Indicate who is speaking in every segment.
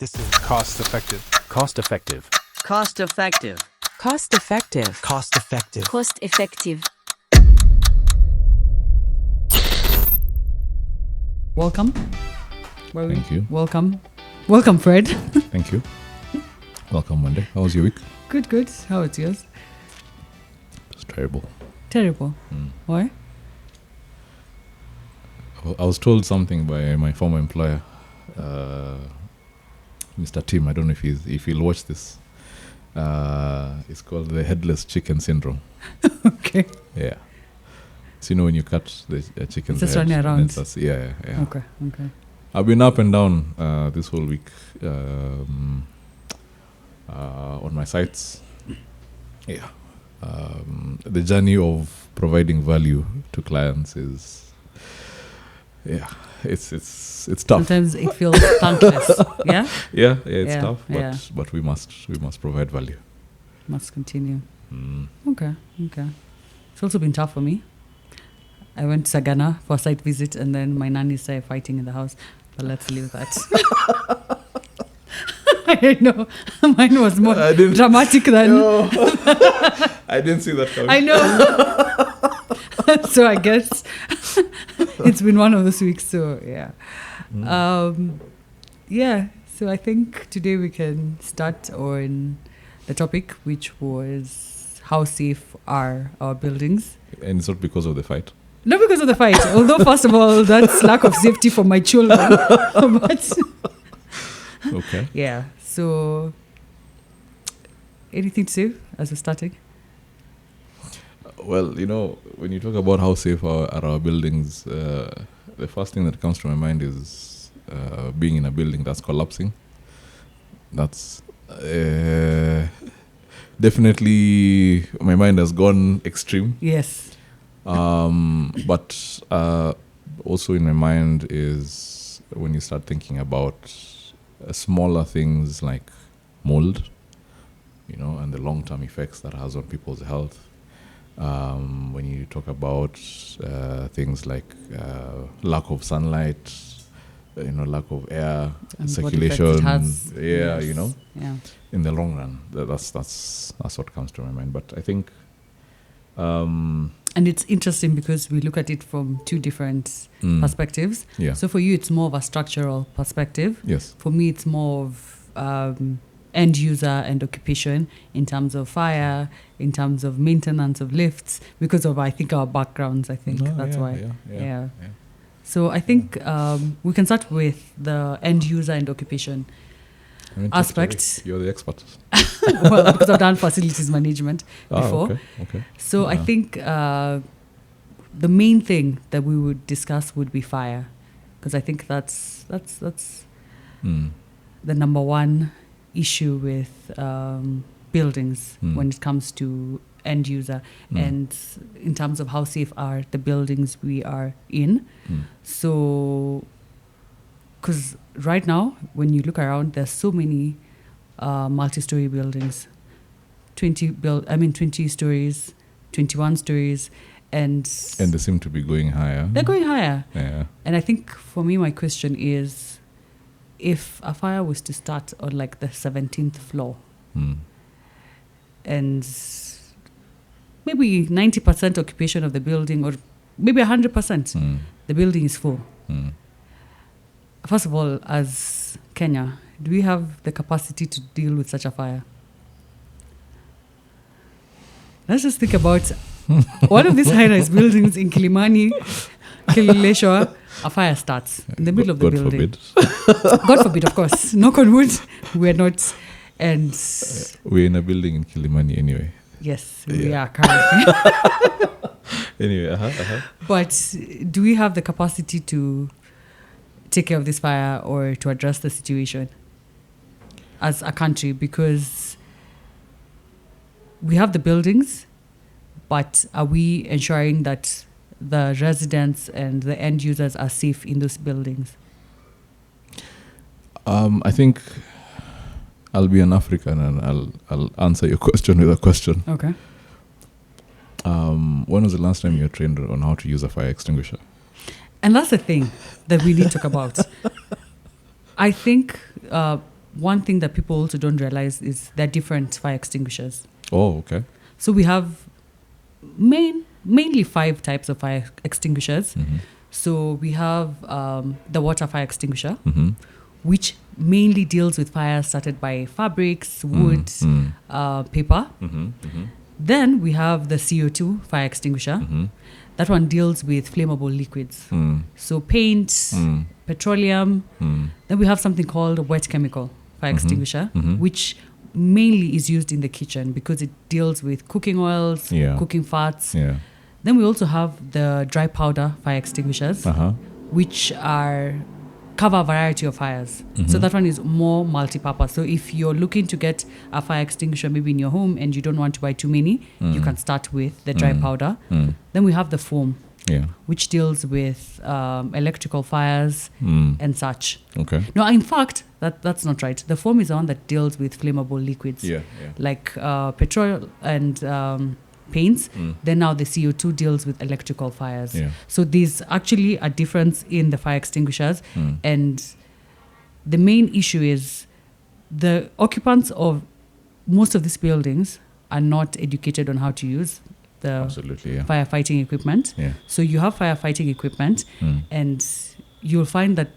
Speaker 1: This is cost effective.
Speaker 2: Cost effective.
Speaker 3: Cost effective.
Speaker 4: Cost effective.
Speaker 1: Cost effective.
Speaker 5: Cost effective.
Speaker 6: Welcome.
Speaker 7: Thank you.
Speaker 6: Welcome, Fred.
Speaker 7: Thank you. Welcome, Monday. How was your week?
Speaker 6: Good. How was yours?
Speaker 7: It's terrible.
Speaker 6: Terrible. Why?
Speaker 7: I was told something by my former employer, Mr. Tim. I don't know if he'll watch this. It's called the headless chicken syndrome.
Speaker 6: Okay.
Speaker 7: Yeah. So when you cut the chicken's
Speaker 6: Just
Speaker 7: head,
Speaker 6: running around.
Speaker 7: Yeah.
Speaker 6: Okay.
Speaker 7: I've been up and down this whole week on my sites. Yeah. The journey of providing value to clients is, it's tough.
Speaker 6: Sometimes it feels thankless. Yeah.
Speaker 7: It's
Speaker 6: Yeah,
Speaker 7: tough,
Speaker 6: yeah.
Speaker 7: but we must provide value.
Speaker 6: Must continue. Okay. It's also been tough for me. I went to Sagana for a site visit, and then my nanny started fighting in the house. But let's leave that. I know. Mine was more dramatic than...
Speaker 7: No. I didn't see that coming.
Speaker 6: I know. So I guess it's been one of those weeks. So yeah. So I think today we can start on the topic, which was how safe are our buildings.
Speaker 7: And it's not because of the fight.
Speaker 6: Not because of the fight, although first of all, that's lack of safety for my children. But
Speaker 7: Okay.
Speaker 6: yeah, so anything to say as we're starting?
Speaker 7: Well, when you talk about how safe are our buildings, the first thing that comes to my mind is being in a building that's collapsing. That's definitely, my mind has gone extreme.
Speaker 6: Yes.
Speaker 7: But also in my mind is when you start thinking about smaller things like mold, and the long-term effects that has on people's health. When you talk about things like lack of sunlight, lack of air,
Speaker 6: And
Speaker 7: circulation,
Speaker 6: what effect it has.
Speaker 7: yeah,
Speaker 6: Yes. Yeah.
Speaker 7: in the long run, that's what comes to my mind. But I think,
Speaker 6: And it's interesting because we look at it from two different perspectives.
Speaker 7: Yeah.
Speaker 6: So for you, it's more of a structural perspective.
Speaker 7: yes,
Speaker 6: For me, it's more of end user and occupation in terms of fire, in terms of maintenance of lifts, because of, I think, our backgrounds. I think
Speaker 7: No,
Speaker 6: that's
Speaker 7: yeah,
Speaker 6: why.
Speaker 7: yeah.
Speaker 6: So I think we can start with the end user and occupation aspect.
Speaker 7: You're the expert.
Speaker 6: Well, because I've done facilities management before.
Speaker 7: Okay.
Speaker 6: So I think the main thing that we would discuss would be fire, because I think that's the number one issue with buildings when it comes to end user and in terms of how safe are the buildings we are in. So, because right now, when you look around, there's so many multi-story buildings, 20 stories, 21 stories, and
Speaker 7: And they seem to be going higher.
Speaker 6: they're going higher.
Speaker 7: Yeah.
Speaker 6: And I think for me, my question is, if a fire was to start on like the 17th floor and maybe 90% occupation of the building, or maybe 100%, the building is full. First of all, as Kenya, do we have the capacity to deal with such a fire? Let's just think about one of these high-rise buildings in Kilimani, Kileleshwa, a fire starts in the middle of the
Speaker 7: God
Speaker 6: building.
Speaker 7: forbid.
Speaker 6: God forbid, of course. Knock on wood, we're not. And
Speaker 7: We're in a building in Kilimani anyway.
Speaker 6: yes, we are currently.
Speaker 7: Anyway,
Speaker 6: But do we have the capacity to take care of this fire or to address the situation as a country? Because we have the buildings, but are we ensuring that the residents and the end users are safe in those buildings?
Speaker 7: I think I'll be an African and I'll answer your question with a question.
Speaker 6: Okay.
Speaker 7: When was the last time you were trained on how to use a fire extinguisher?
Speaker 6: And that's the thing that we need to talk about. I think one thing that people also don't realize is there are different fire extinguishers.
Speaker 7: Oh, okay.
Speaker 6: So we have mainly 5 types of fire extinguishers.
Speaker 7: Mm-hmm.
Speaker 6: So we have the water fire extinguisher,
Speaker 7: Mm-hmm.
Speaker 6: which mainly deals with fires started by fabrics, wood, paper.
Speaker 7: Mm-hmm. Mm-hmm.
Speaker 6: Then we have the CO2 fire extinguisher.
Speaker 7: Mm-hmm.
Speaker 6: That one deals with flammable liquids.
Speaker 7: Mm.
Speaker 6: So paint, petroleum. Then we have something called wet chemical fire extinguisher, which mainly is used in the kitchen because it deals with cooking oils, cooking fats.
Speaker 7: Yeah.
Speaker 6: Then we also have the dry powder fire extinguishers,
Speaker 7: Uh-huh.
Speaker 6: which cover a variety of fires. So that one is more multi-purpose. So if you're looking to get a fire extinguisher maybe in your home and you don't want to buy too many, you can start with the dry powder. Then we have the foam, which deals with electrical fires and such.
Speaker 7: Okay.
Speaker 6: No, in fact, that's not right. The foam is the one that deals with flammable liquids, like petrol and paints. Then now the CO2 deals with electrical fires. So there's actually a difference in the fire extinguishers. And the main issue is the occupants of most of these buildings are not educated on how to use the
Speaker 7: Absolutely,
Speaker 6: firefighting equipment. So you have firefighting equipment and you'll find that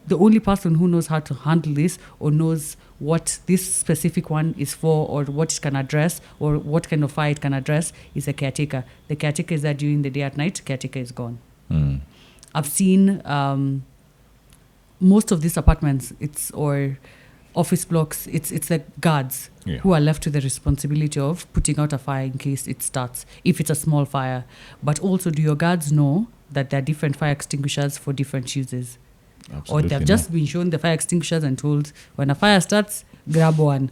Speaker 6: the only person who knows how to handle this or knows what this specific one is for or what it can address or what kind of fire it can address is a caretaker. The caretaker is there during the day. At night, caretaker is gone. I've seen most of these apartments, or office blocks, it's like guards who are left with the responsibility of putting out a fire in case it starts, if it's a small fire. But also, do your guards know that there are different fire extinguishers for different uses?
Speaker 7: Absolutely,
Speaker 6: or they've just been shown the fire extinguishers and told when a fire starts, grab one.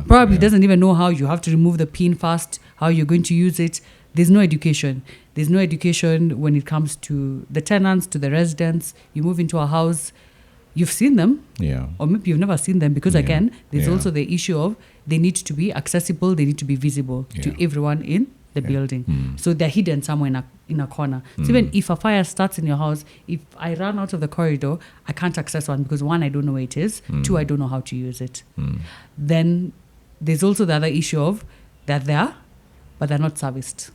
Speaker 6: Probably doesn't even know how you have to remove the pin first, how you're going to use it. There's no education. There's no education when it comes to the tenants, to the residents. You move into a house, you've seen them, or maybe you've never seen them because, again, there's also the issue of they need to be accessible, they need to be visible to everyone in the building. So they're hidden somewhere in a corner. So even if a fire starts in your house, if I run out of the corridor, I can't access one because 1, I don't know where it is. 2, I don't know how to use it. Then there's also the other issue of they're there, but they're not serviced.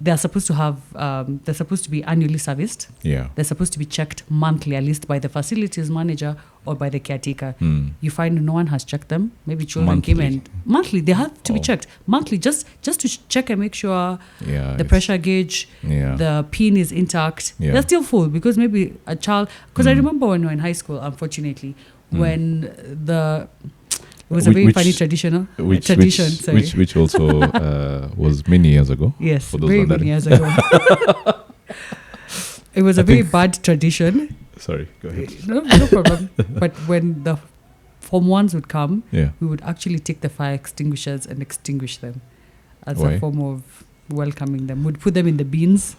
Speaker 6: They're supposed to be annually serviced. They're supposed to be checked monthly, at least by the facilities manager or by the caretaker. You find no one has checked them. Maybe children came and monthly they have to be checked monthly, just to check and make sure the pressure gauge, the pin is intact. They're still full because maybe a child. Because I remember when we were in high school, unfortunately, when it was a very funny tradition.
Speaker 7: Which also was many years ago.
Speaker 6: Yes, very many years ago. It was a very bad tradition.
Speaker 7: Sorry, go ahead.
Speaker 6: No problem. But when the Form 1s would come, we would actually take the fire extinguishers and extinguish them as a form of welcoming them. We'd put them in the bins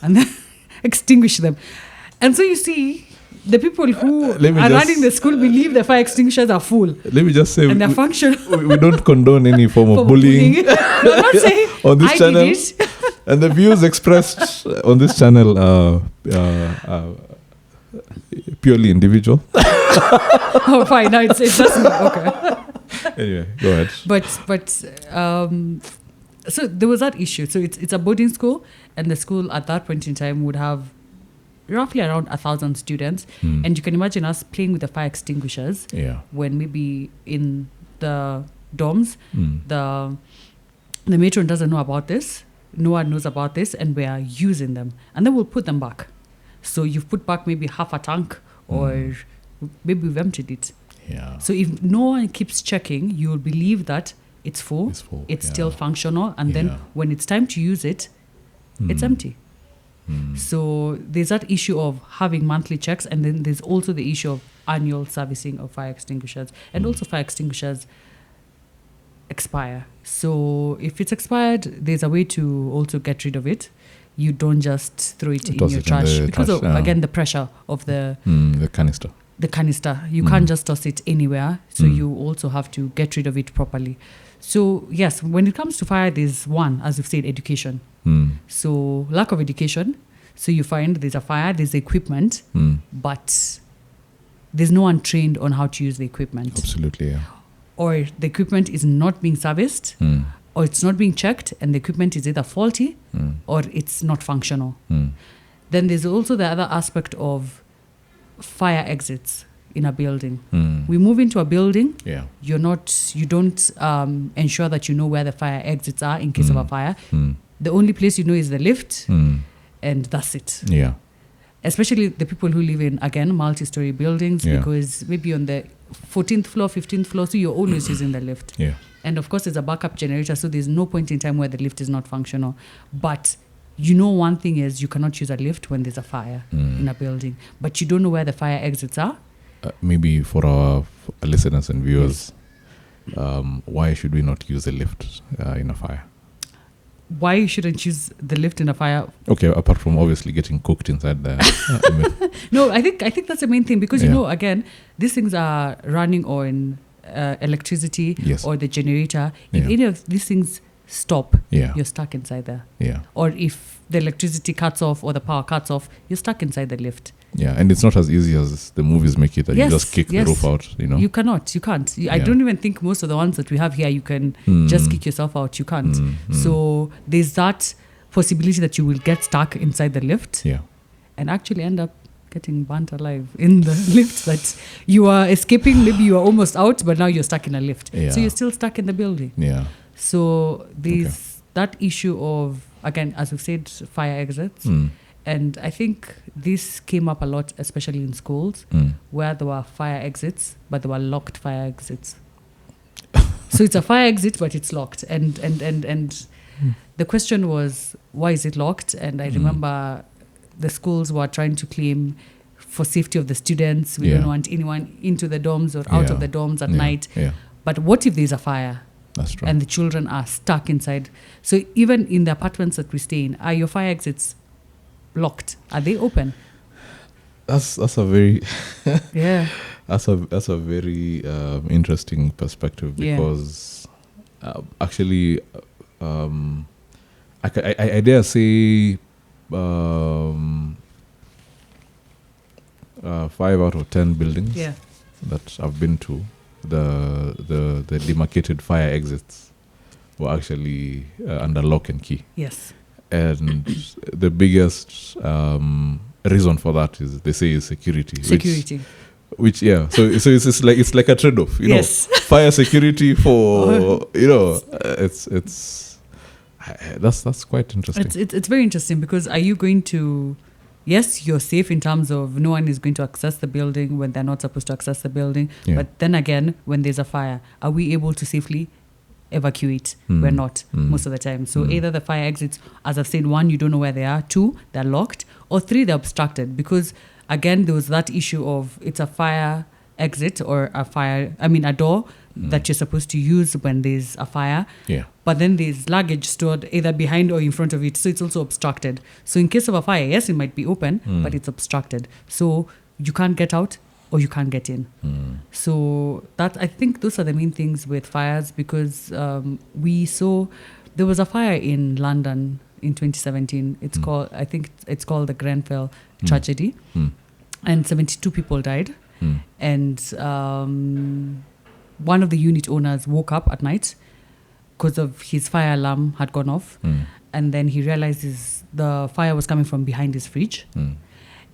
Speaker 6: and then extinguish them. And so you see, the people who are running the school believe the fire extinguishers are full.
Speaker 7: Let me just say,
Speaker 6: and they're functional.
Speaker 7: We don't condone any form of bullying.
Speaker 6: I'm not saying
Speaker 7: on this channel.
Speaker 6: Did it.
Speaker 7: And the views expressed on this channel are purely individual.
Speaker 6: Oh, fine. No, it doesn't. Okay.
Speaker 7: Anyway, go ahead.
Speaker 6: But so there was that issue. So it's a boarding school, and the school at that point in time would have roughly around 1,000 students. And you can imagine us playing with the fire extinguishers when maybe in the dorms, the matron doesn't know about this. No one knows about this, and we are using them. And then we'll put them back. So you've put back maybe half a tank, or maybe we've emptied it. So if no one keeps checking, you'll believe that it's full, it's still functional, and then when it's time to use it, it's empty. So there's that issue of having monthly checks, and then there's also the issue of annual servicing of fire extinguishers. And also fire extinguishers expire. So if it's expired, there's a way to also get rid of it. You don't just throw it in your trash because of, again, the pressure of the
Speaker 7: canister.
Speaker 6: The canister. You can't just toss it anywhere. So you also have to get rid of it properly. So yes, when it comes to fire, there's one, as you've said, education. So lack of education. So you find there's a fire, there's equipment, but there's no one trained on how to use the equipment.
Speaker 7: Absolutely, yeah.
Speaker 6: Or the equipment is not being serviced, or it's not being checked, and the equipment is either faulty or it's not functional. Then there's also the other aspect of fire exits in a building. We move into a building,
Speaker 7: Yeah.
Speaker 6: you don't ensure that you know where the fire exits are in case of a fire. The only place you know is the lift, and that's it.
Speaker 7: Yeah.
Speaker 6: Especially the people who live in, again, multi-story buildings,
Speaker 7: Yeah.
Speaker 6: because maybe on the 14th floor, 15th floor, so you're always using the lift.
Speaker 7: Yeah.
Speaker 6: And of course, there's a backup generator, so there's no point in time where the lift is not functional. But you know, one thing is you cannot use a lift when there's a fire in a building, but you don't know where the fire exits are.
Speaker 7: Maybe for our listeners and viewers, why should we not use a lift in a fire?
Speaker 6: Why you shouldn't use the lift in a fire?
Speaker 7: Okay, apart from obviously getting cooked inside there.
Speaker 6: No, I think that's the main thing, because you
Speaker 7: Yeah.
Speaker 6: know, again, these things are running on electricity
Speaker 7: Yes.
Speaker 6: or the generator. If
Speaker 7: Yeah.
Speaker 6: any of these things stop,
Speaker 7: Yeah.
Speaker 6: you're stuck inside there.
Speaker 7: Yeah.
Speaker 6: Or if the electricity cuts off or the power cuts off, you're stuck inside the lift.
Speaker 7: Yeah, and it's not as easy as the movies make it that
Speaker 6: Yes,
Speaker 7: you just kick
Speaker 6: yes.
Speaker 7: the roof out, you know.
Speaker 6: You can't. I
Speaker 7: Yeah.
Speaker 6: don't even think most of the ones that we have here, you can just kick yourself out. You can't. So there's that possibility that you will get stuck inside the lift
Speaker 7: Yeah.
Speaker 6: and actually end up getting burnt alive in the lift that you are escaping. Maybe you are almost out, but now you're stuck in a lift.
Speaker 7: Yeah.
Speaker 6: So you're still stuck in the building.
Speaker 7: Yeah.
Speaker 6: So there's that issue of, again, as we've said, fire exits. And I think this came up a lot, especially in schools, where there were fire exits, but there were locked fire exits. So it's a fire exit, but it's locked. And the question was, why is it locked? And I remember the schools were trying to claim for safety of the students. We don't want anyone into the dorms or out of the dorms at night.
Speaker 7: Yeah.
Speaker 6: But what if there's a fire?
Speaker 7: That's true.
Speaker 6: And the children are stuck inside. So even in the apartments that we stay in, are your fire exits locked? Are they open?
Speaker 7: That's a very
Speaker 6: Yeah.
Speaker 7: that's a very interesting perspective,
Speaker 6: Yeah.
Speaker 7: because actually I dare say 5 out of 10 buildings
Speaker 6: Yeah.
Speaker 7: that I've been to, the demarcated fire exits were actually under lock and key.
Speaker 6: Yes.
Speaker 7: And the biggest reason for that is, they say, is security.
Speaker 6: Security.
Speaker 7: Which yeah. So it's like a trade-off. You
Speaker 6: Yes.
Speaker 7: know, fire security for that's quite interesting.
Speaker 6: It's very interesting, because are you going to, yes, you're safe in terms of no one is going to access the building when they're not supposed to access the building.
Speaker 7: Yeah.
Speaker 6: But then again, when there's a fire, are we able to safely evacuate? We're not most of the time. So either the fire exits, as I've said, 1, you don't know where they are, 2, they're locked, or 3, they're obstructed, because again, there was that issue of it's a fire exit or a door that you're supposed to use when there's a fire.
Speaker 7: Yeah.
Speaker 6: But then there's luggage stored either behind or in front of it, so it's also obstructed. So in case of a fire, yes, it might be open, but it's obstructed. So you can't get out or you can't get in. So I think those are the main things with fires, because we saw there was a fire in London in 2017. It's called the Grenfell tragedy, and 72 people died. And one of the unit owners woke up at night because of his fire alarm had gone off, and then he realizes the fire was coming from behind his fridge.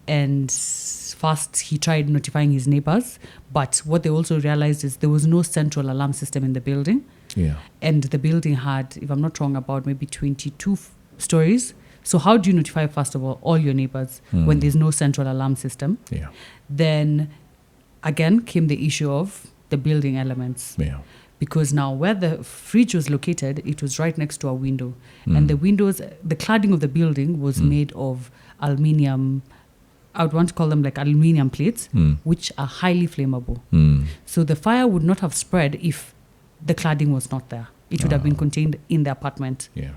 Speaker 6: And first he tried notifying his neighbors, but what they also realized is there was no central alarm system in the building.
Speaker 7: Yeah.
Speaker 6: And the building had, if I'm not wrong, about maybe 22 stories. So how do you notify, first of all your neighbors when there's no central alarm system?
Speaker 7: Yeah.
Speaker 6: Then again came the issue of the building elements.
Speaker 7: Yeah.
Speaker 6: Because now where the fridge was located, it was right next to a window. And the windows, the cladding of the building was made of aluminium. I would want to call them like aluminium plates, which are highly flammable. So the fire would not have spread if the cladding was not there. It would have been contained in the apartment.
Speaker 7: Yeah.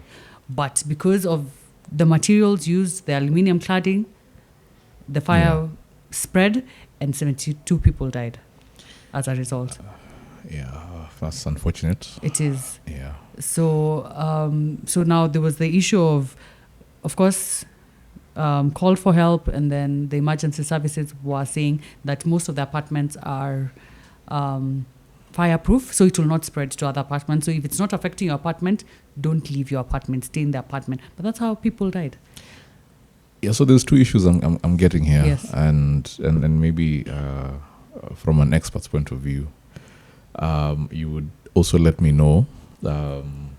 Speaker 6: But because of the materials used, the aluminium cladding, the fire spread and 72 people died as a result.
Speaker 7: Yeah, that's unfortunate.
Speaker 6: It is.
Speaker 7: Yeah.
Speaker 6: So now there was the issue of course, called for help, and then the emergency services were saying that most of the apartments are fireproof, so it will not spread to other apartments. So if it's not affecting your apartment, don't leave your apartment, stay in the apartment. But that's how people died.
Speaker 7: Yeah, so there's two issues I'm getting here,
Speaker 6: Yes.
Speaker 7: and maybe from an expert's point of view, you would also let me know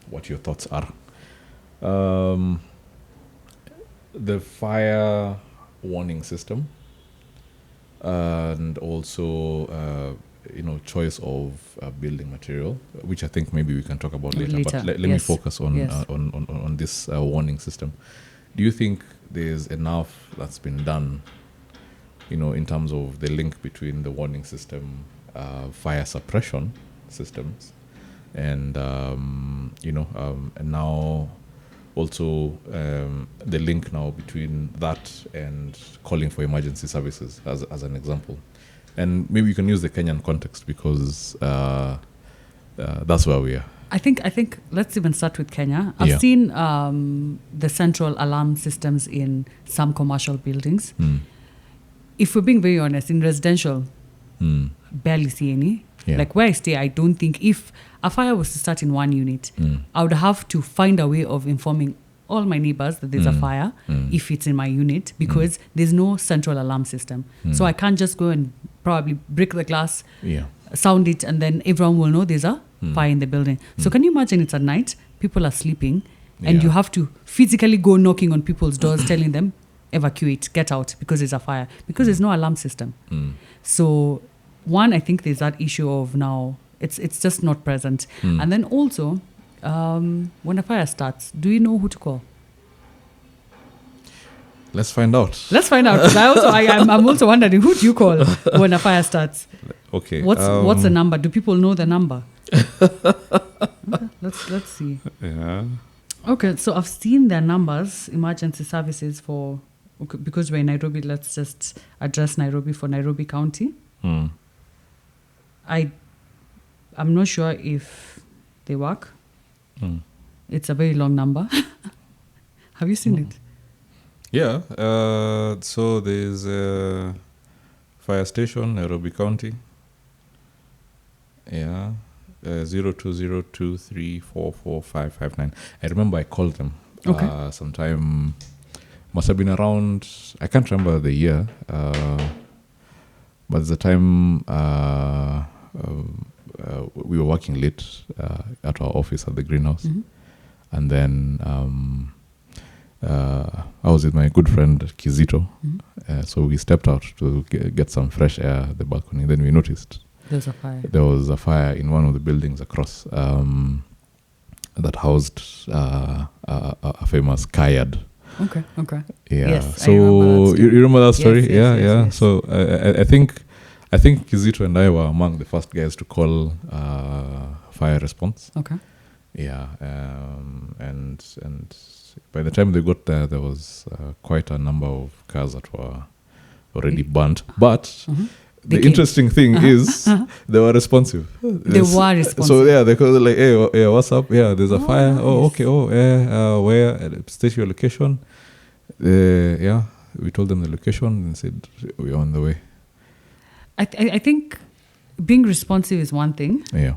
Speaker 7: what your thoughts are. The fire warning system, and also choice of building material, which I think maybe we can talk about later. But let me
Speaker 6: Yes.
Speaker 7: focus on
Speaker 6: Yes.
Speaker 7: on this warning system. Do you think there's enough that's been done, in terms of the link between the warning system, fire suppression systems, and and now also the link now between that and calling for emergency services as an example? And maybe you can use the Kenyan context because that's where we are.
Speaker 6: I think let's even start with Kenya. I've seen the central alarm systems in some commercial buildings. If we're being very honest, in residential, barely see any.
Speaker 7: Yeah.
Speaker 6: Like where I stay, I don't think if a fire was to start in one unit, I would have to find a way of informing all my neighbors that there's a fire if it's in my unit, because there's no central alarm system. So I can't just go and probably break the glass, sound it, and then everyone will know there's a fire in the building. So can you imagine it's at night, people are sleeping, and you have to physically go knocking on people's doors telling them, evacuate, get out, because there's a fire, because there's no alarm system. So one, I think there's that issue of now it's just not present. And then also, when a fire starts, do you know who to call?
Speaker 7: Let's find out.
Speaker 6: Let's find out. 'Cause I'm also wondering, who do you call when a fire starts?
Speaker 7: Okay.
Speaker 6: What's the number? Do people know the number? Okay, let's see.
Speaker 7: Yeah.
Speaker 6: Okay, so I've seen their numbers, emergency services because we're in Nairobi. Let's just address Nairobi for Nairobi County. I'm not sure if they work. It's a very long number. Have you seen it?
Speaker 7: Yeah. So there's a fire station, Nairobi County. Yeah. 0202344559. I remember I called them.
Speaker 6: Okay.
Speaker 7: Sometime must have been around. I can't remember the year. But the time we were working late at our office at the greenhouse, and then I was with my good friend Kizito. So we stepped out to get some fresh air at the balcony. Then we noticed there was a fire in one of the buildings across that housed a famous kayak.
Speaker 6: Okay.
Speaker 7: Yeah.
Speaker 6: Yes,
Speaker 7: So
Speaker 6: I remember that
Speaker 7: you remember that story?
Speaker 6: Yes.
Speaker 7: So I think Kizito and I were among the first guys to call fire response.
Speaker 6: Okay.
Speaker 7: Yeah. And by the time they got there, there was quite a number of cars that were already burnt. But the interesting thing is they were responsive.
Speaker 6: They were responsive.
Speaker 7: So yeah, they called like, hey, what's up? Yeah, there's a fire.
Speaker 6: Nice.
Speaker 7: Oh, okay. Oh, yeah. Where? State your location. Yeah, we told them the location and said we're on the way.
Speaker 6: I think being responsive is one thing.
Speaker 7: Yeah.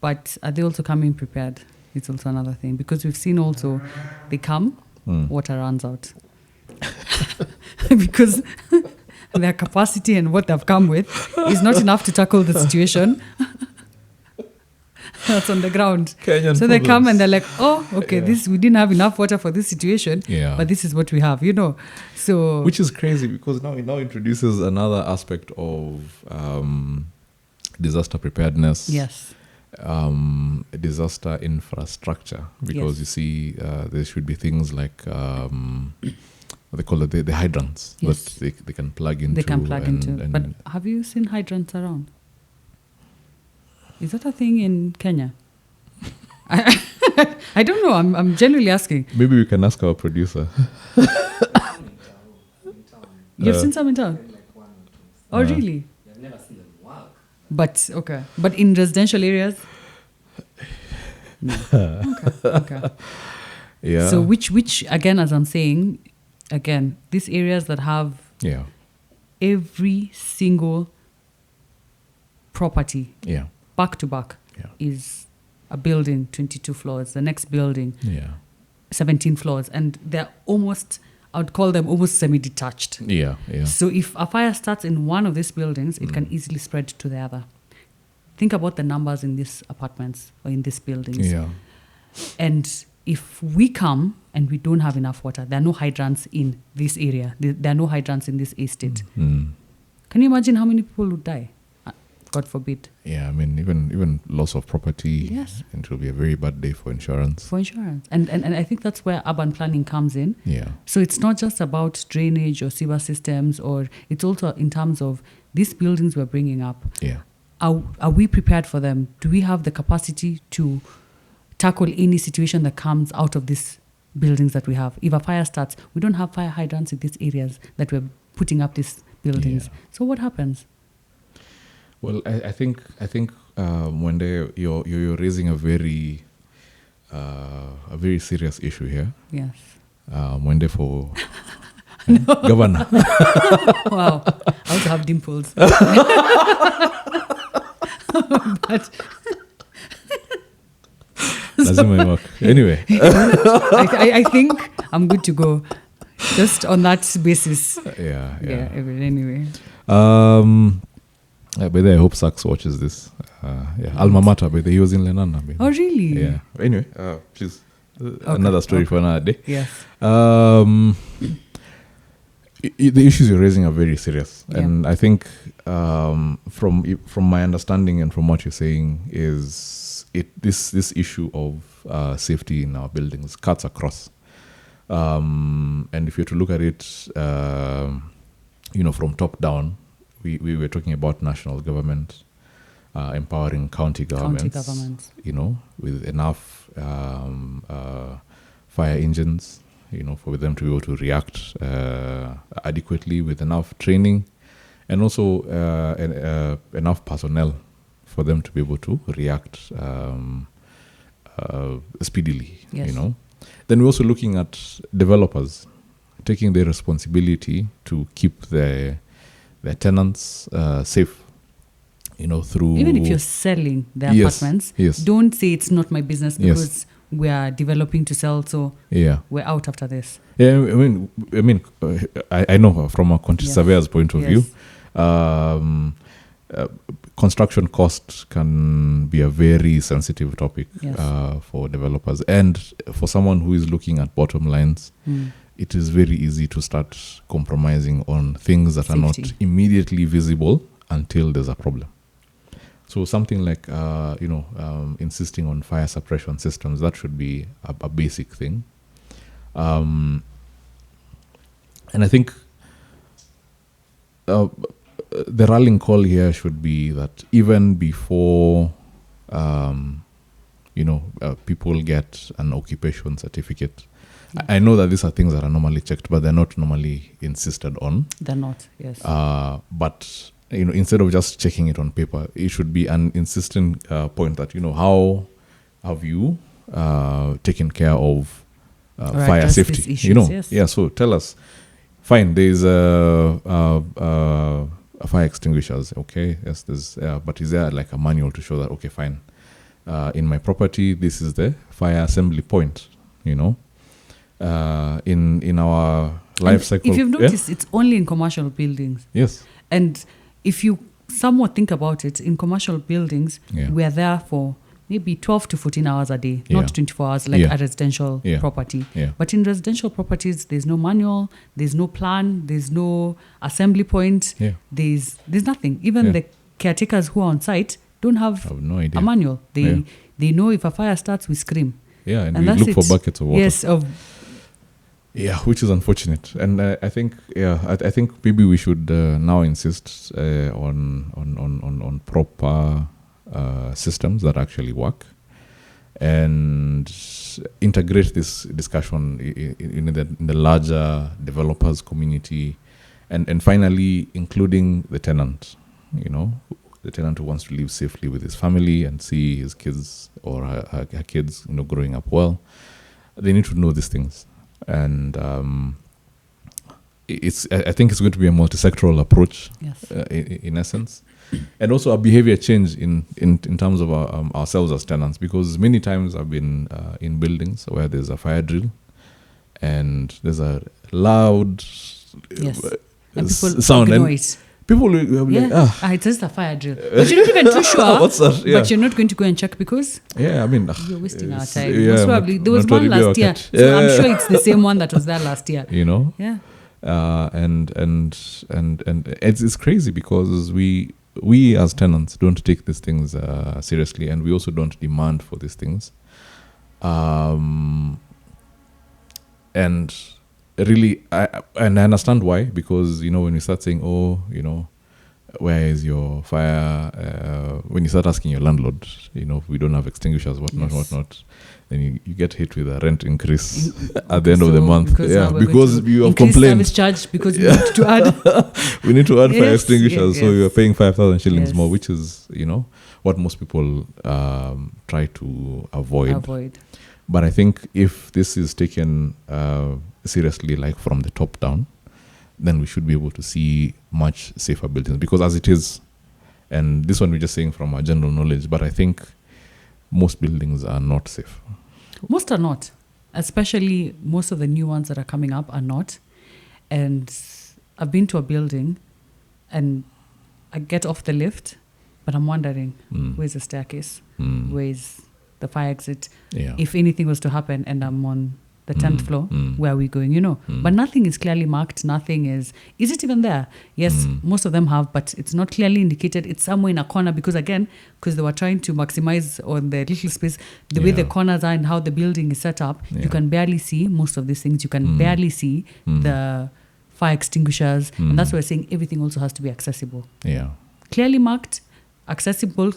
Speaker 6: But are they also coming prepared? It's also another thing, because we've seen also they come, water runs out. Because their capacity and what they've come with is not enough to tackle the situation that's on the ground.
Speaker 7: Kenyan
Speaker 6: so they come
Speaker 7: problems.
Speaker 6: and they're like, oh, okay, we didn't have enough water for this situation, but this is what we have, So
Speaker 7: which is crazy, because now it introduces another aspect of disaster preparedness.
Speaker 6: Yes.
Speaker 7: Disaster infrastructure, because you see there should be things like what they call it, the hydrants that they can plug into.
Speaker 6: They can plug into. But have you seen hydrants around? Is that a thing in Kenya? I don't know. I'm genuinely asking.
Speaker 7: Maybe we can ask our producer.
Speaker 6: You've seen some in town? Oh, really?
Speaker 2: I've never seen them work.
Speaker 6: But, okay. But in residential areas? No. Okay.
Speaker 7: Yeah.
Speaker 6: So which, again, as I'm saying, again, these areas that have
Speaker 7: Yeah.
Speaker 6: every single property
Speaker 7: Yeah.
Speaker 6: back to back
Speaker 7: Yeah.
Speaker 6: is a building, 22 floors. The next building,
Speaker 7: Yeah.
Speaker 6: 17 floors. And they're almost, I would call them almost semi-detached.
Speaker 7: Yeah. Yeah.
Speaker 6: So if a fire starts in one of these buildings, it can easily spread to the other. Think about the numbers in these apartments or in these buildings.
Speaker 7: Yeah.
Speaker 6: And if we come and we don't have enough water, there are no hydrants in this area. There are no hydrants in this estate.
Speaker 7: Mm.
Speaker 6: Can you imagine how many people would die? God forbid.
Speaker 7: Yeah, I mean, even loss of property,
Speaker 6: Yes.
Speaker 7: it will be a very bad day for insurance.
Speaker 6: For insurance. And I think that's where urban planning comes in.
Speaker 7: Yeah.
Speaker 6: So it's not just about drainage or sewer systems, or it's also in terms of these buildings we're bringing up.
Speaker 7: Yeah.
Speaker 6: Are we prepared for them? Do we have the capacity to tackle any situation that comes out of these buildings that we have? If a fire starts, we don't have fire hydrants in these areas that we're putting up these buildings.
Speaker 7: Yeah.
Speaker 6: So what happens?
Speaker 7: Well, I think when you're raising a very serious issue here.
Speaker 6: Yes.
Speaker 7: When they for governor.
Speaker 6: Wow. I also have dimples. But
Speaker 7: Lazima work. Anyway.
Speaker 6: I think I'm good to go. Just on that basis.
Speaker 7: Yeah.
Speaker 6: Anyway.
Speaker 7: But I hope Sachs watches this. Yeah, alma mater. But he was in Lenana. Baby.
Speaker 6: Oh, really?
Speaker 7: Yeah. Anyway, please. Another story for another day.
Speaker 6: Yes.
Speaker 7: The issues you're raising are very serious,
Speaker 6: Yeah.
Speaker 7: and I think from my understanding and from what you're saying is this issue of safety in our buildings cuts across. And if you're to look at it, from top down, we were talking about national government empowering county governments, with enough fire engines, for them to be able to react adequately, with enough training, and also enough personnel for them to be able to react speedily.
Speaker 6: Yes.
Speaker 7: Then we're also looking at developers taking their responsibility to keep their tenants safe. Through
Speaker 6: Even if you're selling the
Speaker 7: Yes,
Speaker 6: apartments,
Speaker 7: yes.
Speaker 6: don't say it's not my business
Speaker 7: Yes.
Speaker 6: because we are developing to sell, so
Speaker 7: Yeah.
Speaker 6: we're out after this.
Speaker 7: Yeah, I know from a quantity
Speaker 6: Yes.
Speaker 7: surveyor's point of view,
Speaker 6: Yes.
Speaker 7: construction cost can be a very sensitive topic
Speaker 6: Yes.
Speaker 7: for developers, and for someone who is looking at bottom lines. It is very easy to start compromising on things that are not
Speaker 6: Safety.
Speaker 7: immediately visible until there's a problem. So something like, insisting on fire suppression systems, that should be a basic thing. And I think the rallying call here should be that even before, people get an occupation certificate, I know that these are things that are normally checked, but they're not normally insisted on.
Speaker 6: They're not, yes.
Speaker 7: But instead of just checking it on paper, it should be an insistent point that how have you taken care of fire
Speaker 6: address
Speaker 7: safety?
Speaker 6: these issues, yes.
Speaker 7: Yeah. So tell us. Fine, there's a fire extinguishers. Okay, yes, there's. But is there like a manual to show that? Okay, fine. In my property, this is the fire assembly point. In our life cycle.
Speaker 6: If you've noticed, it's only in commercial buildings.
Speaker 7: Yes.
Speaker 6: And if you somewhat think about it, in commercial buildings,
Speaker 7: Yeah.
Speaker 6: we're there for maybe 12 to 14 hours a day,
Speaker 7: Yeah.
Speaker 6: not 24 hours like
Speaker 7: Yeah.
Speaker 6: a residential
Speaker 7: Yeah.
Speaker 6: property.
Speaker 7: Yeah.
Speaker 6: But in residential properties, there's no manual, there's no plan, there's no assembly point,
Speaker 7: Yeah.
Speaker 6: there's nothing. Even
Speaker 7: Yeah.
Speaker 6: the caretakers who are on site don't
Speaker 7: I
Speaker 6: have
Speaker 7: have no idea.
Speaker 6: a manual.
Speaker 7: Yeah.
Speaker 6: They know if a fire starts, we scream.
Speaker 7: Yeah, and
Speaker 6: And
Speaker 7: we
Speaker 6: that's
Speaker 7: look for
Speaker 6: it.
Speaker 7: buckets of water.
Speaker 6: Yes,
Speaker 7: Yeah, which is unfortunate, and I think I think maybe we should now insist on proper systems that actually work, and integrate this discussion in the larger developers community, and finally including the tenant. The tenant who wants to live safely with his family and see his kids or her kids, growing up well. They need to know these things. And I think it's going to be a multi-sectoral approach,
Speaker 6: Yes.
Speaker 7: in essence, and also a behavior change in terms of ourselves as tenants, because many times I've been in buildings where there's a fire drill and there's a loud
Speaker 6: Yes. And people
Speaker 7: sound,
Speaker 6: ignore
Speaker 7: and
Speaker 6: it.
Speaker 7: people will be like,
Speaker 6: It's just a fire drill. But you're not even too sure.
Speaker 7: what's that? Yeah.
Speaker 6: But you're not going to go and check because
Speaker 7: Yeah, I mean,
Speaker 6: you're wasting our
Speaker 7: it's-
Speaker 6: time.
Speaker 7: yeah,
Speaker 6: Most probably. There was
Speaker 7: not
Speaker 6: one
Speaker 7: really be
Speaker 6: last year.
Speaker 7: okay.
Speaker 6: So I'm sure it's the same one that was there last year.
Speaker 7: you know,
Speaker 6: Yeah.
Speaker 7: and it's crazy because we as tenants don't take these things seriously, and we also don't demand for these things. And really, I understand why, because when you start saying, where is your fire? When you start asking your landlord, we don't have extinguishers, whatnot,
Speaker 6: Yes.
Speaker 7: whatnot, then you get hit with a rent increase at the end of the month.
Speaker 6: Because
Speaker 7: Yeah,
Speaker 6: now we're
Speaker 7: because
Speaker 6: going to
Speaker 7: you have
Speaker 6: increase
Speaker 7: complained.
Speaker 6: service charge because we need to add.
Speaker 7: We need to add fire
Speaker 6: Yes,
Speaker 7: extinguishers, so
Speaker 6: yes.
Speaker 7: you're paying 5,000 shillings
Speaker 6: Yes.
Speaker 7: more, which is, what most people try to avoid. But I think if this is taken seriously, like from the top down, then we should be able to see much safer buildings. Because as it is, and this one we're just saying from our general knowledge, but I think most buildings are not safe.
Speaker 6: Most are not. Especially most of the new ones that are coming up are not. And I've been to a building and I get off the lift, but I'm wondering, where's the staircase? Where's the fire exit?
Speaker 7: Yeah.
Speaker 6: If anything was to happen and I'm on the 10th floor, where are we going, But nothing is clearly marked. Nothing is it even there? Yes, most of them have, but it's not clearly indicated. It's somewhere in a corner because they were trying to maximize on the little space, the way the corners are and how the building is set up.
Speaker 7: Yeah.
Speaker 6: You can barely see most of these things. You can barely see the fire extinguishers. And that's why we're saying everything also has to be accessible.
Speaker 7: Yeah.
Speaker 6: Clearly marked, accessible,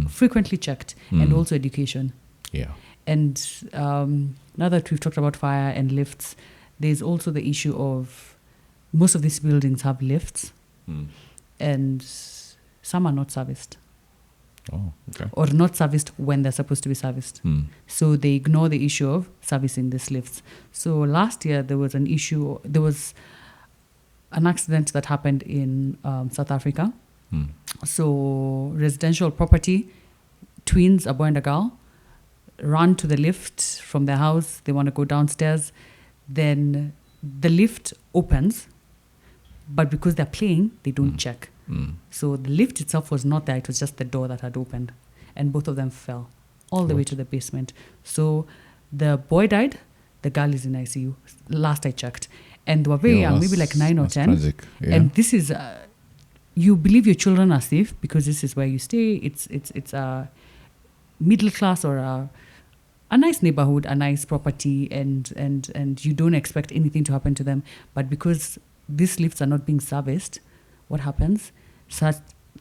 Speaker 6: frequently checked, and also education.
Speaker 7: Yeah.
Speaker 6: And now that we've talked about fire and lifts, there's also the issue of most of these buildings have lifts and some are not serviced.
Speaker 7: Oh, okay.
Speaker 6: Or not serviced when they're supposed to be serviced. So they ignore the issue of servicing these lifts. So last year there was an accident that happened in South Africa. So residential property, twins, a boy and a girl, run to the lift from their house. They want to go downstairs. Then the lift opens, but because they're playing, they don't check. So the lift itself was not there. It was just the door that had opened. And both of them fell all the way to the basement. So the boy died. The girl is in ICU. Last I checked. And they were very young, maybe like 9 or 10.
Speaker 7: Tragic. Yeah.
Speaker 6: And this is... you believe your children are safe because this is where you stay. It's a middle class or a nice neighborhood, a nice property, and you don't expect anything to happen to them. But because these lifts are not being serviced, what happens? Such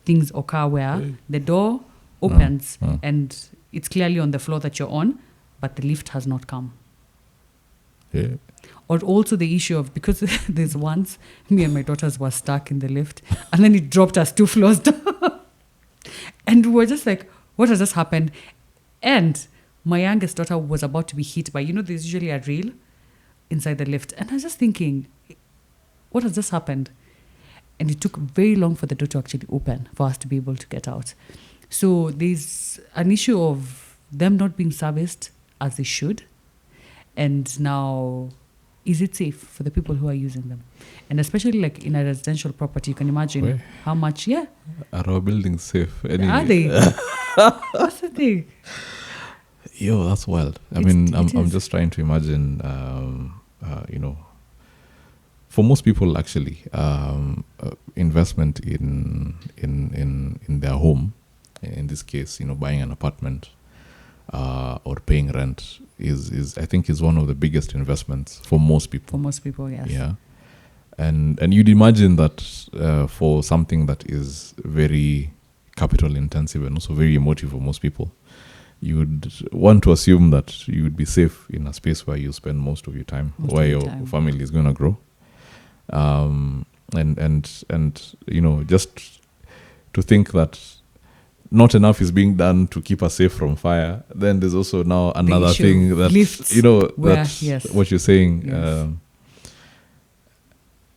Speaker 6: things occur where the door opens and it's clearly on the floor that you're on, but the lift has not come.
Speaker 7: Yeah.
Speaker 6: Or also the issue of, because there's once me and my daughters were stuck in the lift and then it dropped us 2 floors down. And we were just like, what has just happened? And my youngest daughter was about to be hit by, there's usually a rail inside the lift. And I was just thinking, what has just happened? And it took very long for the door to actually open for us to be able to get out. So there's an issue of them not being serviced as they should. And now, is it safe for the people who are using them? And especially like in a residential property, you can imagine how much,
Speaker 7: Are our buildings safe?
Speaker 6: Are they? That's the thing.
Speaker 7: Yo, that's wild. I'm just trying to imagine, for most people actually, investment in their home, in this case, buying an apartment or paying rent is I think is one of the biggest investments for most people.
Speaker 6: For most people, yes.
Speaker 7: Yeah. And you'd imagine that for something that is very capital intensive and also very emotive for most people, you would want to assume that you would be safe in a space where you spend most of your time, where your family is going to grow. And just to think that not enough is being done to keep us safe from fire, then there's also now another thing that,
Speaker 6: lifts
Speaker 7: that's what you're saying.
Speaker 6: Yes.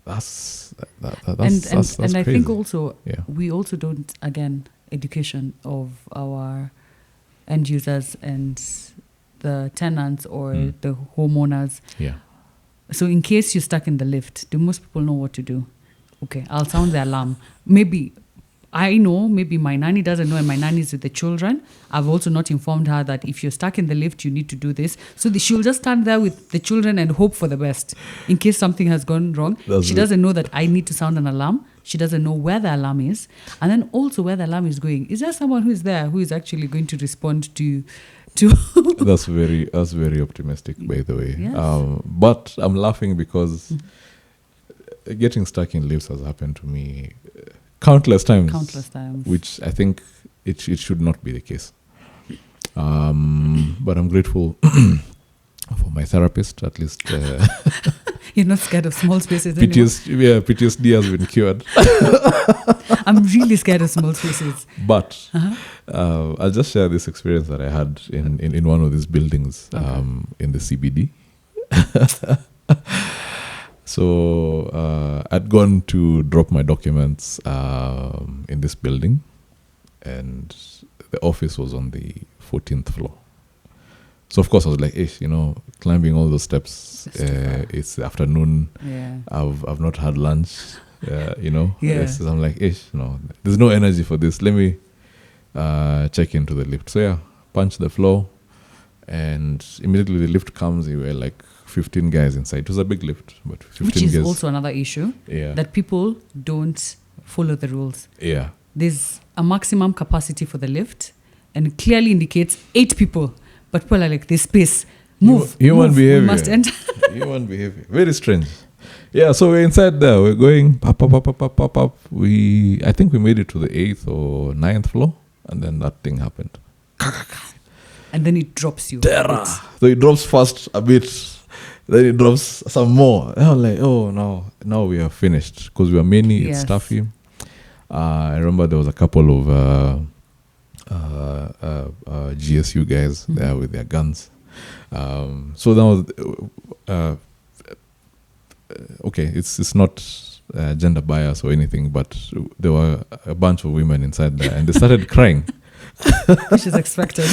Speaker 7: that's
Speaker 6: and I think
Speaker 7: crazy.
Speaker 6: also
Speaker 7: Yeah.
Speaker 6: we also don't, again, education of our end users and the tenants or the homeowners.
Speaker 7: Yeah.
Speaker 6: So in case you're stuck in the lift, do most people know what to do? Okay, I'll sound the alarm. Maybe I know, maybe my nanny doesn't know, and my nanny is with the children. I've also not informed her that if you're stuck in the lift, you need to do this. So she'll just stand there with the children and hope for the best in case something has gone wrong.
Speaker 7: That's
Speaker 6: She
Speaker 7: it.
Speaker 6: doesn't know that I need to sound an alarm. She doesn't know where the alarm is. And then also where the alarm is going. Is there someone who is there who is actually going to respond to
Speaker 7: That's very optimistic, by the way.
Speaker 6: Yes.
Speaker 7: But I'm laughing because getting stuck in lifts has happened to me countless times. Which I think it should not be the case. But I'm grateful for my therapist, at least.
Speaker 6: You're not scared of small spaces anymore.
Speaker 7: PTSD has been cured.
Speaker 6: I'm really scared of small spaces.
Speaker 7: But I'll just share this experience that I had in one of these buildings in the CBD. So I'd gone to drop my documents in this building, and the office was on the 14th floor. So of course I was like, climbing all those steps. It's the afternoon.
Speaker 6: Yeah.
Speaker 7: I've not had lunch.
Speaker 6: Yeah.
Speaker 7: So I'm like, there's no energy for this. Let me check into the lift. So yeah, punch the floor, and immediately the lift comes. We were like 15 guys inside. It was a big lift, but 15
Speaker 6: Which is
Speaker 7: guys.
Speaker 6: also another issue.
Speaker 7: Yeah.
Speaker 6: That people don't follow the rules.
Speaker 7: Yeah.
Speaker 6: There's a maximum capacity for the lift, and it clearly indicates 8 people. But people are like, this space, move.
Speaker 7: Human
Speaker 6: move.
Speaker 7: behavior.
Speaker 6: We must enter.
Speaker 7: Human behavior. Very strange. Yeah, so we're inside there. We're going up. I think we made it to the 8th or 9th floor, and then that thing happened.
Speaker 6: And then it drops you.
Speaker 7: Terror. So it drops fast a bit, then it drops some more. And I'm like, oh no, now we are finished, because we are many. It's
Speaker 6: Yes.
Speaker 7: stuffy. I remember there was a couple of GSU guys there with their guns. So now, okay, it's not gender bias or anything, but there were a bunch of women inside there, and they started crying.
Speaker 6: Which is expected.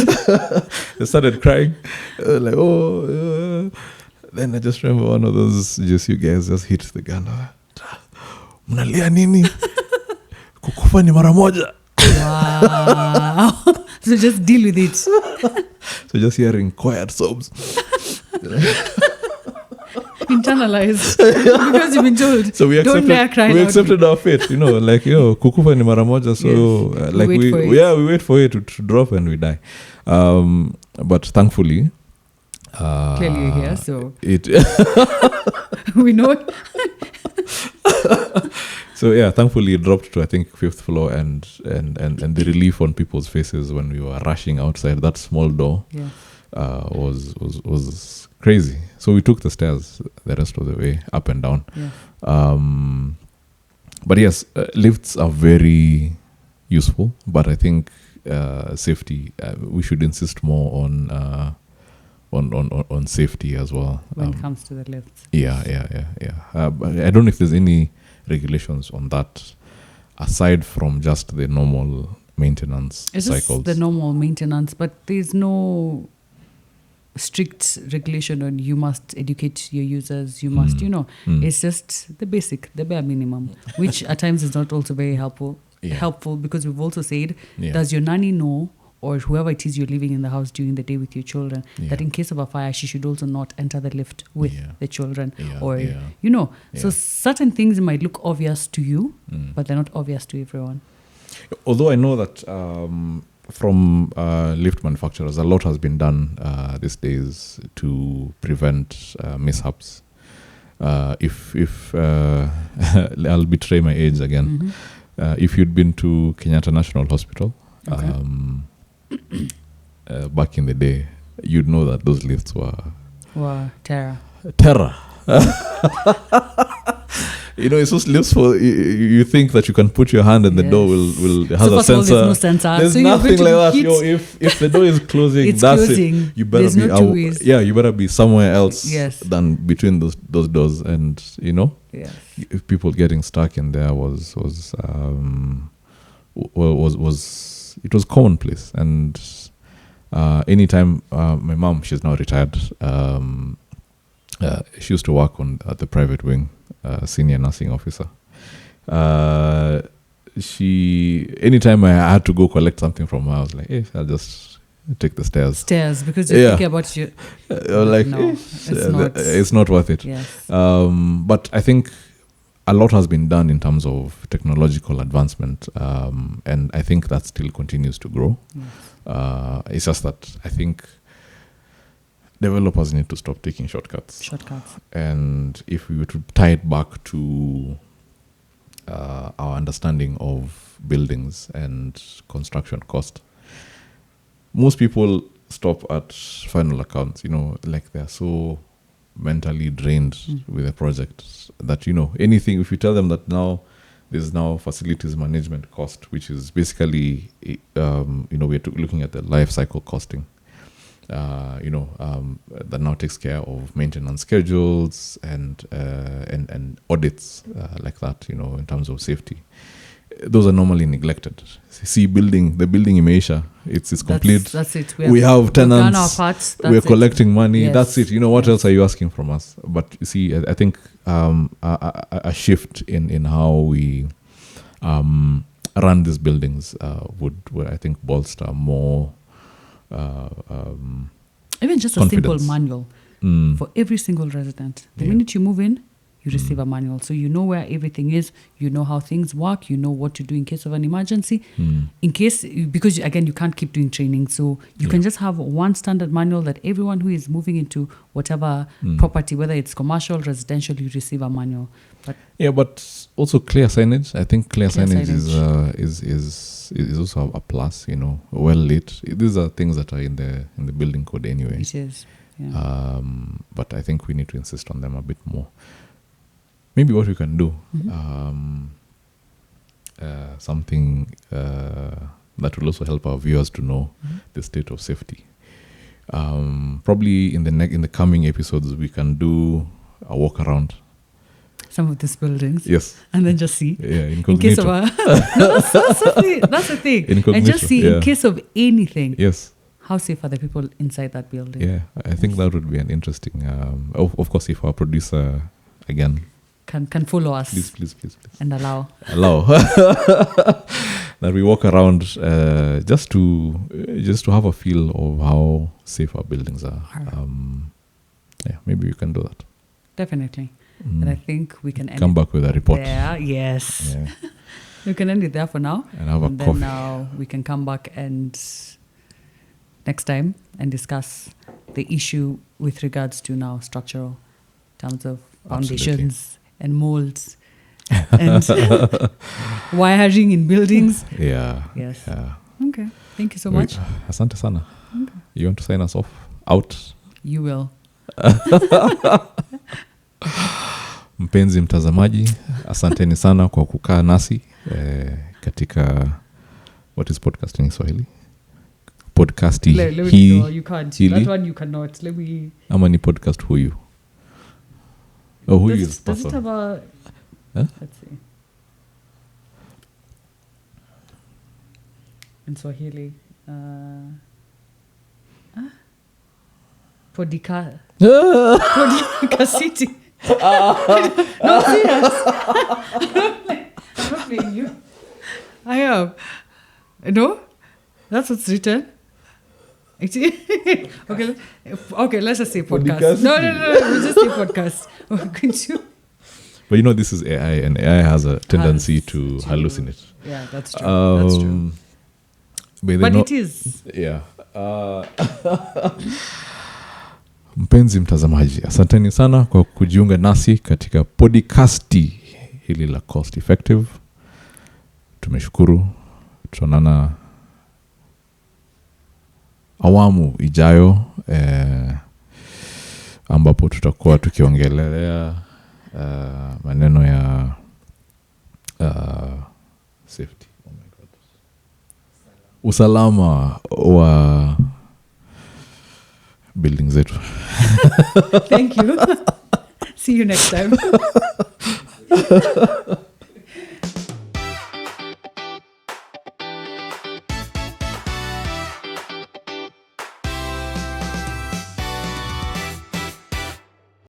Speaker 7: They started crying, like, Then I just remember one of those GSU guys just hit the gun. Mnalia nini? Kukufa ni mara moja.
Speaker 6: Wow. So just deal with it.
Speaker 7: So just hearing quiet sobs.
Speaker 6: Internalize. Because you've been told.
Speaker 7: So we
Speaker 6: don't dare cry loudly.
Speaker 7: accepted our fate, like, kukufa ni mara moja. So
Speaker 6: Yes.
Speaker 7: like
Speaker 6: We wait for it.
Speaker 7: we wait for it to drop and we die. But thankfully,
Speaker 6: Clearly you're here, so
Speaker 7: it
Speaker 6: we know.
Speaker 7: So yeah, thankfully it dropped to, I think, 5th floor, and the relief on people's faces when we were rushing outside that small door
Speaker 6: Yeah.
Speaker 7: was crazy. So we took the stairs the rest of the way, up and down.
Speaker 6: Yeah.
Speaker 7: But yes, lifts are very useful, but I think safety, we should insist more on safety as well.
Speaker 6: When it comes to the lifts.
Speaker 7: Yeah. But I don't know if there's any regulations on that aside from just the normal maintenance
Speaker 6: It's
Speaker 7: cycles.
Speaker 6: just the normal maintenance, but there's no strict regulation on you must educate your users, you must, it's just the basic, the bare minimum, which at times is not also very helpful.
Speaker 7: Yeah.
Speaker 6: Helpful because we've also said,
Speaker 7: Yeah.
Speaker 6: does your nanny know, or whoever it is you're living in the house during the day with your children, that
Speaker 7: Yeah.
Speaker 6: in case of a fire, she should also not enter the lift with
Speaker 7: Yeah.
Speaker 6: the children,
Speaker 7: Yeah,
Speaker 6: or
Speaker 7: yeah.
Speaker 6: So
Speaker 7: Yeah.
Speaker 6: certain things might look obvious to you, but they're not obvious to everyone.
Speaker 7: Although I know that from lift manufacturers, a lot has been done these days to prevent mishaps. If I'll betray my age again. If you'd been to Kenyatta National Hospital,
Speaker 6: Okay.
Speaker 7: back in the day, you'd know that those lifts were
Speaker 6: Wow, terror.
Speaker 7: terror. it's so lives for you think that you can put your hand and the door will has
Speaker 6: So
Speaker 7: a
Speaker 6: first of all,
Speaker 7: sensor.
Speaker 6: there's no sensor.
Speaker 7: There's
Speaker 6: So you're
Speaker 7: nothing
Speaker 6: going
Speaker 7: like
Speaker 6: to
Speaker 7: that.
Speaker 6: hit-
Speaker 7: If the door is closing,
Speaker 6: It's
Speaker 7: that's
Speaker 6: closing.
Speaker 7: it. You better
Speaker 6: There's
Speaker 7: be
Speaker 6: no two ways.
Speaker 7: you better be somewhere else
Speaker 6: Yes.
Speaker 7: than between those doors. And
Speaker 6: Yes.
Speaker 7: if people getting stuck in there was it was commonplace. And anytime my mom, she's now retired, she used to work at the private wing, senior nursing officer. Anytime I had to go collect something from her, I was like, hey, I'll just take the stairs.
Speaker 6: Because you're thinking about your...
Speaker 7: Like,
Speaker 6: No,
Speaker 7: it's not worth it.
Speaker 6: Yes.
Speaker 7: But I think a lot has been done in terms of technological advancement, and I think that still continues to grow.
Speaker 6: Yes.
Speaker 7: It's just that I think developers need to stop taking shortcuts. And if we were to tie it back to our understanding of buildings and construction cost, most people stop at final accounts, like they're so mentally drained with a project that, anything, if you tell them that now there's now facilities management cost, which is basically, we're looking at the life cycle costing, that now takes care of maintenance schedules and audits like that, in terms of safety. Those are normally neglected. See, the building in Asia, it's complete.
Speaker 6: That's it.
Speaker 7: We have tenants.
Speaker 6: We've done our parts.
Speaker 7: We're collecting money.
Speaker 6: Yes.
Speaker 7: That's it. What else are you asking from us? But you see, I think a shift in how we run these buildings would I think bolster more.
Speaker 6: Even just
Speaker 7: confidence.
Speaker 6: A simple manual for every single resident. The minute you move in, you receive a manual. So you know where everything is. You know how things work. You know what to do in case of an emergency. In case, because again, you can't keep doing training. So you can just have one standard manual that everyone who is moving into whatever property, whether it's commercial, residential, you receive a manual.
Speaker 7: But also clear signage. I think clear signage is also a plus. Well lit. These are things that are in the building code anyway.
Speaker 6: It is. Yeah.
Speaker 7: But I think we need to insist on them a bit more. Maybe what we can do, something that will also help our viewers to know the state of safety. Probably in the coming episodes, we can do a walk around
Speaker 6: some of these buildings.
Speaker 7: Yes.
Speaker 6: And then just see.
Speaker 7: Yeah,
Speaker 6: in case of that's the thing.
Speaker 7: Incognito,
Speaker 6: and just see in case of anything.
Speaker 7: Yes.
Speaker 6: How safe are the people inside that building?
Speaker 7: Yeah, I think that would be an interesting. Of course, if our producer again
Speaker 6: can follow us,
Speaker 7: please,
Speaker 6: and allow
Speaker 7: that we walk around just to have a feel of how safe our buildings are. Maybe we can do that.
Speaker 6: Definitely. And I think we can
Speaker 7: come back with a report.
Speaker 6: Yeah, yes.
Speaker 7: Yeah.
Speaker 6: We can end it there for now.
Speaker 7: And have a coffee.
Speaker 6: Then now we can come back and next time and discuss the issue with regards to now structural terms of foundations and molds and wiring in buildings.
Speaker 7: Yeah.
Speaker 6: Yes.
Speaker 7: Yeah.
Speaker 6: Okay. Thank you so much.
Speaker 7: Asante sana.
Speaker 6: Okay.
Speaker 7: You want to sign us off? Out?
Speaker 6: You will.
Speaker 7: Mpenzi mtazamaji, asanteni sana kwa kukaa nasi katika what is podcasting in Swahili? Podcast hii.
Speaker 6: No, you can't. That one you cannot. Let me.
Speaker 7: Ama ni podcast huyu. Oh, huyu is
Speaker 6: Does it have a?
Speaker 7: Huh?
Speaker 6: Let's see. In Swahili, Podikasiti. No, serious. I'm not playing you. I am. No, that's what's written. Okay, let's just say podcast. No, we'll just say podcast. Could you?
Speaker 7: But this is AI, and AI has a tendency to hallucinate.
Speaker 6: Yeah, that's true. That's true. But it is.
Speaker 7: Yeah. Mpenzi mtazamaji, asanteni sana kwa kujiunga nasi katika podcasti hili la Cost Effective. Tumeshukuru. Tuonana awamu ijayo ambapo tutakuwa tukiongelea maneno ya safety. Oh my God. Usalama wa building zetu.
Speaker 6: Thank you. See you next time.